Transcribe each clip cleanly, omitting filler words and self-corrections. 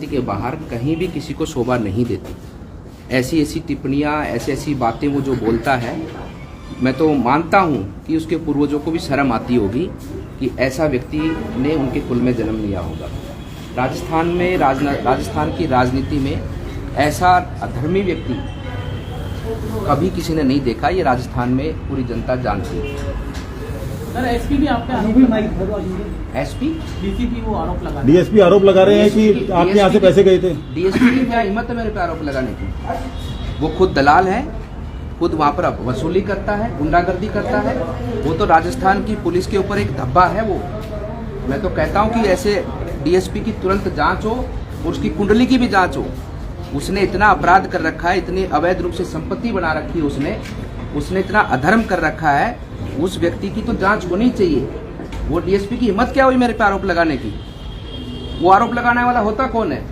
के बाहर कहीं भी किसी को शोभा नहीं देती। ऐसी ऐसी टिप्पणियाँ, ऐसी ऐसी बातें वो जो बोलता है, मैं तो मानता हूँ कि उसके पूर्वजों को भी शर्म आती होगी कि ऐसा व्यक्ति ने उनके कुल में जन्म लिया होगा। राजस्थान की राजनीति में ऐसा अधर्मी व्यक्ति कभी किसी ने नहीं देखा। ये राजस्थान में पूरी जनता जानती है। सर, एसपी भी आप पे एसपी डीसीपी वो आरोप लगा डीएसपी आरोप लगा रहे हैं कि आपके यहाँ से पैसे गए थे। डीएसपी की क्या हिम्मत है मेरे पे आरोप लगाने की? वो खुद दलाल है, खुद वहाँ पर वसूली करता है, गुंडागर्दी करता है। वो तो राजस्थान की पुलिस के ऊपर एक धब्बा है। वो मैं तो कहता हूँ कि ऐसे डीएसपी की तुरंत जांच हो और उसकी कुंडली की भी जांच हो। उसने इतना अपराध कर रखा है, इतनी अवैध रूप से संपत्ति बना रखी है उसने इतना अधर्म कर रखा है। उस व्यक्ति की तो जांच होनी चाहिए। वो डीएसपी की हिम्मत क्या हुई मेरे पे आरोप लगाने की? वो आरोप लगाने वाला होता कौन है?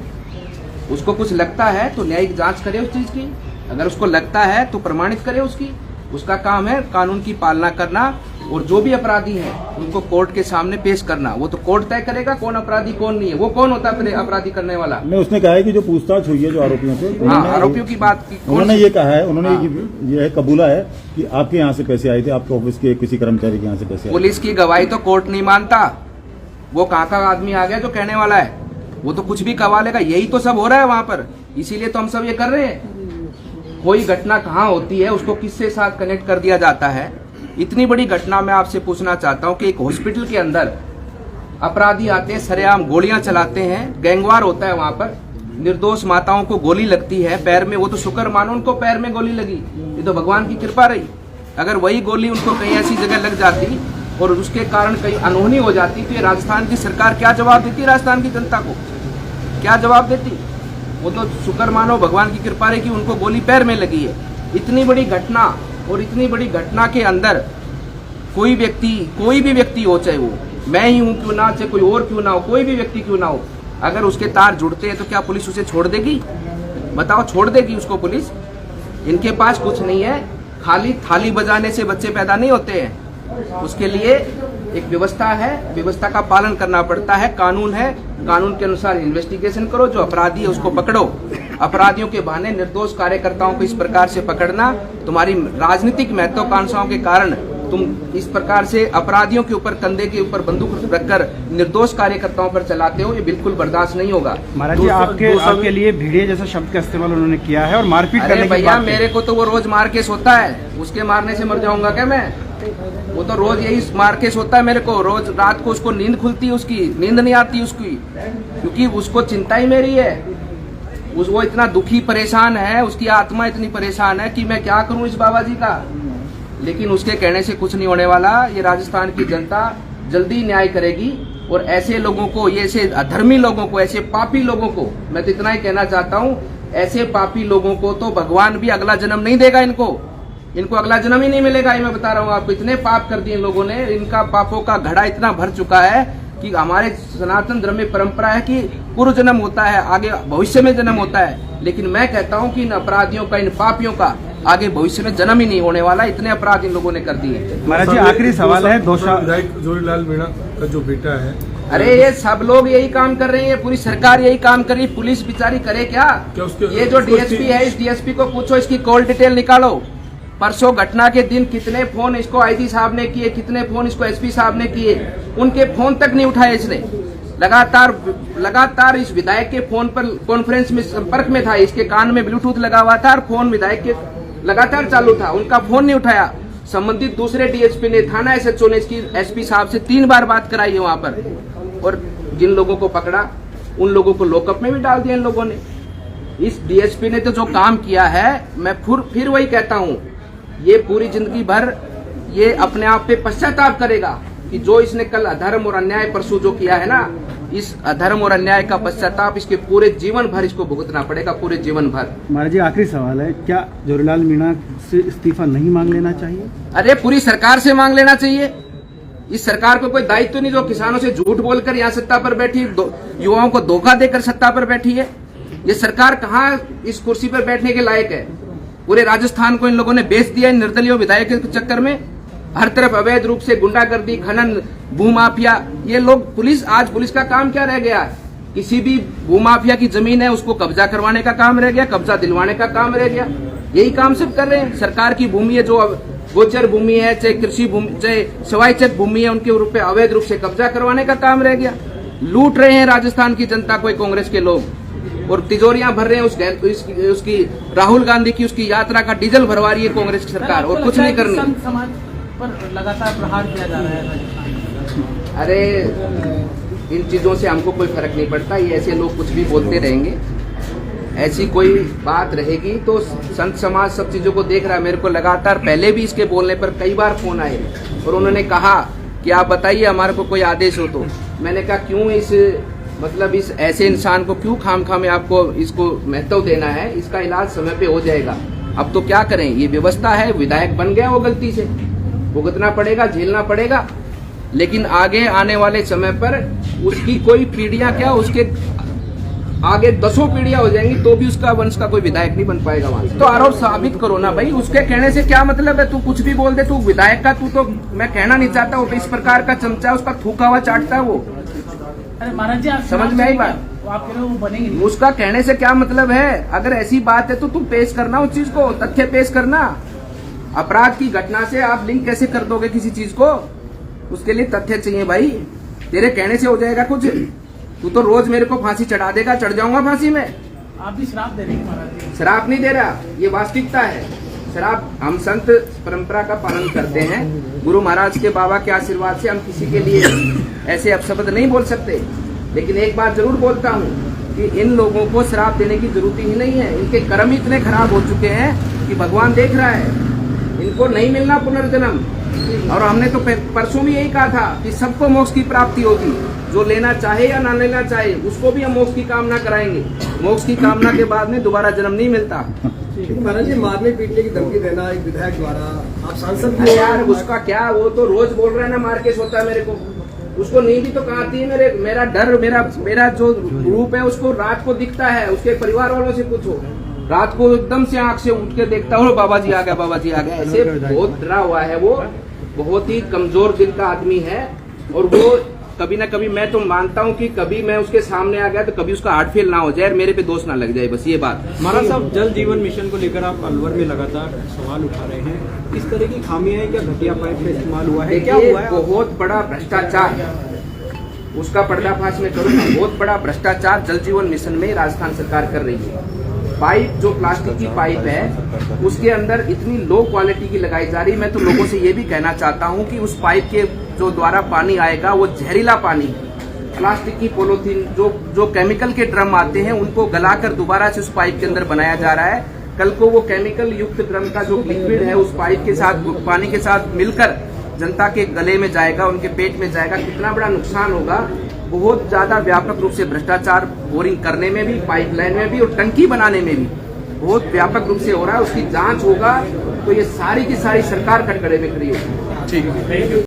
उसको कुछ लगता है तो न्यायिक जांच करे उस चीज की। अगर उसको लगता है तो प्रमाणित करे उसकी। उसका काम है कानून की पालना करना और जो भी अपराधी हैं उनको कोर्ट के सामने पेश करना। वो तो कोर्ट तय करेगा कौन अपराधी कौन नहीं है। वो कौन होता है अपराधी करने वाला? नहीं, उसने कहा है कि जो पूछताछ हुई है जो आरोपियों से, हाँ, आरोपियों की बात की उन्होंने ये कहा है, उन्होंने ये कबूला है कि आपके यहाँ से पैसे आए थे, आपके ऑफिस के किसी कर्मचारी के यहाँ से पैसे आए। पुलिस की गवाही तो कोर्ट नहीं मानता। वो कहाँ का आदमी आ गया जो कहने वाला है? वो तो कुछ भी कवा लेगा। यही तो सब हो रहा है वहां पर, इसीलिए तो हम सब ये कर रहे हैं। कोई घटना कहाँ होती है उसको किससे साथ कनेक्ट कर दिया जाता है। इतनी बड़ी घटना मैं आपसे पूछना चाहता हूँ कि एक हॉस्पिटल के अंदर अपराधी आते हैं, सरेआम गोलियां चलाते हैं, गैंगवार होता है वहां पर, निर्दोष माताओं को गोली लगती है पैर में। वो तो शुक्र मानो उनको पैर में गोली लगी, ये तो भगवान की कृपा रही। अगर वही गोली उनको कहीं ऐसी जगह लग जाती और उसके कारण कहीं अनहोनी हो जाती तो ये राजस्थान की सरकार क्या जवाब देती? राजस्थान की जनता को क्या जवाब देती? वो तो शुक्र मानो भगवान की कृपा रही कि उनको गोली पैर में लगी है। इतनी बड़ी घटना और इतनी बड़ी घटना के अंदर कोई भी व्यक्ति हो, चाहे वो मैं ही हूं क्यों ना, चाहे कोई और क्यों ना हो, कोई भी व्यक्ति क्यों ना हो, अगर उसके तार जुड़ते हैं तो क्या पुलिस उसे छोड़ देगी? बताओ, छोड़ देगी उसको पुलिस? इनके पास कुछ नहीं है, खाली थाली बजाने से बच्चे पैदा नहीं होते हैं। उसके लिए एक व्यवस्था है, व्यवस्था का पालन करना पड़ता है। कानून है, कानून के अनुसार इन्वेस्टिगेशन करो। जो अपराधी है उसको पकड़ो। अपराधियों के बहाने निर्दोष कार्यकर्ताओं को इस प्रकार से पकड़ना, तुम्हारी राजनीतिक महत्वाकांक्षाओं के कारण तुम इस प्रकार से अपराधियों के ऊपर, कंधे के ऊपर बंदूक रखकर निर्दोष कार्यकर्ताओं पर चलाते हो, ये बिल्कुल बर्दाश्त नहीं होगा। महाराज जी, आपके लिए भेड़िए जैसा शब्द का इस्तेमाल उन्होंने किया है और मारपीट करने की भैया, मेरे को तो वो रोज मार केस होता है, उसके मारने से मर जाऊंगा क्या मैं? वो तो रोज यही मार केस होता है मेरे को। रोज रात को उसको नींद खुलती है, उसकी नींद नहीं आती उसकी, क्योंकि उसको चिंता ही मेरी है। वो इतना दुखी परेशान है, उसकी आत्मा इतनी परेशान है कि मैं क्या करूं इस बाबा जी का। लेकिन उसके कहने से कुछ नहीं होने वाला। ये राजस्थान की जनता जल्दी न्याय करेगी और ऐसे लोगों को, ये ऐसे अधर्मी लोगों को, ऐसे पापी लोगों को, मैं तो इतना ही कहना चाहता हूँ, ऐसे पापी लोगों को तो भगवान भी अगला जन्म नहीं देगा। इनको अगला जन्म ही नहीं मिलेगा। ये मैं बता रहा हूँ आपको। इतने पाप कर दिए इन लोगों ने, इनका पापों का घड़ा इतना भर चुका है कि हमारे सनातन धर्म में परंपरा है कि पूर्व जन्म होता है, आगे भविष्य में जन्म होता है। लेकिन मैं कहता हूँ कि इन अपराधियों का, इन पापियों का आगे भविष्य में जन्म ही नहीं होने वाला। इतने अपराध इन लोगों ने कर दिए। महाराज जी, आखिरी सवाल है। विधायक जोरीलाल मीणा का जो बेटा है, अरे ये सब लोग यही काम कर रहे हैं, पूरी सरकार यही काम कर रही है। पुलिस बेचारी करे क्या? ये जो डीएसपी है, इस डीएसपी को पूछो, इसकी कॉल डिटेल निकालो। परसों घटना के दिन कितने फोन इसको आईजी साहब ने किए, कितने फोन इसको एसपी साहब ने किए, उनके फोन तक नहीं उठाए इसने। लगातार इस विधायक के फोन पर कॉन्फ्रेंस में संपर्क में था, इसके कान में ब्लूटूथ लगा हुआ था और फोन विधायक के लगातार चालू था, उनका फोन नहीं उठाया। संबंधित दूसरे डीएसपी ने, थाना एसएचओ ने इसकी एसपी साहब से 3 बार बात कराई है वहां पर, और जिन लोगों को पकड़ा उन लोगों को लॉकअप में भी डाल दिया इन लोगों ने। इस डीएसपी ने तो जो काम किया है, मैं फिर वही कहता हूँ, ये पूरी जिंदगी भर ये अपने आप पे पश्चाताप करेगा कि जो इसने कल अधर्म और अन्याय परसों जो किया है ना, इस अधर्म और अन्याय का पश्चाताप इसके पूरे जीवन भर इसको भुगतना पड़ेगा, पूरे जीवन भर। महाराज जी, आखिरी सवाल है, क्या जोरीलाल मीणा से इस्तीफा नहीं मांग लेना चाहिए? अरे पूरी सरकार से मांग लेना चाहिए। इस सरकार को कोई दायित्व तो नहीं जो किसानों से झूठ बोलकर यहाँ सत्ता पर बैठी, युवाओं को धोखा देकर सत्ता पर बैठी है। ये सरकार कहाँ इस कुर्सी पर बैठने के लायक है? पूरे राजस्थान को इन लोगों ने बेच दिया इन निर्दलीय विधायक के चक्कर में। हर तरफ अवैध रूप से गुंडागर्दी, खनन, भूमाफिया, ये लोग। पुलिस, आज पुलिस का काम क्या रह गया है? किसी भी भूमाफिया की जमीन है उसको कब्जा करवाने का काम रह गया, कब्जा दिलवाने का काम रह गया। यही काम सब कर रहे हैं। सरकार की भूमि है, जो गोचर भूमि है, चाहे कृषि भूमि, चाहे स्वायत्त भूमि है, उनके ऊपर अवैध रूप से कब्जा करवाने का काम रह गया। लूट रहे हैं राजस्थान की जनता को कांग्रेस के लोग, और तिजोरियां भर रहे हैं। उसकी राहुल गांधी की उसकी यात्रा का डीजल भरवा रही है कांग्रेस की सरकार, और कुछ नहीं करनी। संत समाज पर लगातार प्रहार किया जा रहा है राजस्थान। अरे इन चीजों से हमको कोई फर्क नहीं पड़ता, ये ऐसे लोग कुछ भी बोलते रहेंगे। ऐसी कोई बात रहेगी तो संत समाज सब चीजों को देख रहा है। मेरे को लगातार पहले भी इसके बोलने पर कई बार फोन आए और उन्होंने कहा कि आप बताइए हमारे को कोई आदेश हो तो। मैंने कहा क्यों इस ऐसे इंसान को क्यों खामखा में आपको इसको महत्व देना है, इसका इलाज समय पे हो जाएगा। अब तो क्या करें, ये व्यवस्था है, विधायक बन गया वो गलती से, भुगतना पड़ेगा, झेलना पड़ेगा। लेकिन आगे आने वाले समय पर उसकी कोई पीढ़ियां क्या, उसके आगे 10 पीढ़ियां हो जाएंगी तो भी उसका वंश का कोई विधायक नहीं बन पाएगा वहां से। तो आरोप साबित करो ना भाई, उसके कहने से क्या मतलब है। तू कुछ भी बोल दे, तू विधायक का, तू तो मैं कहना नहीं चाहता वो इस प्रकार का चमचा, उसका थूका हुआ चाटता है वो। अरे महाराज जी, आप समझ में आई बात? आप कह रहे हो वो बनेंगे नहीं। उसका कहने से क्या मतलब है। अगर ऐसी बात है तो तू पेश करना उस चीज को, तथ्य पेश करना। अपराध की घटना से आप लिंक कैसे कर दोगे किसी चीज को, उसके लिए तथ्य चाहिए भाई। तेरे कहने से हो जाएगा कुछ? तू तो रोज मेरे को फांसी चढ़ा देगा, चढ़ जाऊंगा फांसी में। आप भी श्राप दे रहे हैं महाराज जी। शराब नहीं दे रहा, ये वास्तविकता है। शराब, हम संत परंपरा का पालन करते हैं, गुरु महाराज के बाबा के आशीर्वाद से हम किसी के लिए ऐसे अपशब्द नहीं बोल सकते। लेकिन एक बात जरूर बोलता हूँ कि इन लोगों को शराब देने की जरूरत ही नहीं है। इनके कर्म इतने खराब हो चुके हैं कि भगवान देख रहा है, इनको नहीं मिलना पुनर्जन्म। और हमने तो परसों भी यही कहा था कि सबको मोक्ष की प्राप्ति होगी, जो लेना चाहे या ना लेना चाहे उसको भी हम मोक्ष की कामना कराएंगे। मोक्ष की कामना के बाद में दोबारा जन्म नहीं मिलता। महाराज जी, मारने पीटने की धमकी देना एक विधायक द्वारा, आप सांसद अरे यार उसका क्या, वो तो रोज बोल रहा है ना, मार के सोता है मेरे को। उसको नींद तो कहाँ आती है। मेरा डर, मेरा जो रूप है उसको रात को दिखता है। उसके परिवार वालों से पूछो, रात को एकदम से आंख से उठ के देखता हूँ, बाबा जी आ गया, बाबा जी आ गया। ऐसे बहुत डरा हुआ है वो, बहुत ही कमजोर दिल का आदमी है। और वो कभी ना कभी, मैं तो मानता हूँ कि कभी मैं उसके सामने आ गया तो कभी उसका हार्ट फेल ना हो जाए, मेरे पे दोष ना लग जाए, बस ये बात। महाराज साहब, जल जीवन मिशन को लेकर आप अलवर में लगातार सवाल उठा रहे हैं, किस तरह की खामियां हैं? क्या घटिया पाइप का इस्तेमाल हुआ है, क्या हुआ है? बहुत बड़ा भ्रष्टाचार, उसका पर्दाफाश में करूंगा। बहुत बड़ा भ्रष्टाचार जल जीवन मिशन में राजस्थान सरकार कर रही है। पाइप, जो प्लास्टिक की पाइप है, उसके अंदर इतनी लो क्वालिटी की लगाई जा रही। मैं तो लोगों से ये भी कहना चाहता हूँ कि उस पाइप के जो द्वारा पानी आएगा वो जहरीला पानी, प्लास्टिक की पॉलीथीन, जो केमिकल के ड्रम आते हैं उनको गलाकर दोबारा से उस पाइप के अंदर बनाया जा रहा है। कल को वो केमिकल युक्त ड्रम का जो लिक्विड है उस पाइप के साथ, पानी के साथ मिलकर जनता के गले में जाएगा, उनके पेट में जाएगा। कितना बड़ा नुकसान होगा। बहुत ज्यादा व्यापक रूप से भ्रष्टाचार बोरिंग करने में भी, पाइपलाइन में भी और टंकी बनाने में भी बहुत व्यापक रूप से हो रहा है। उसकी जांच होगा तो ये सारी की सारी सरकार कटघरे में खड़ी होगी। ठीक है।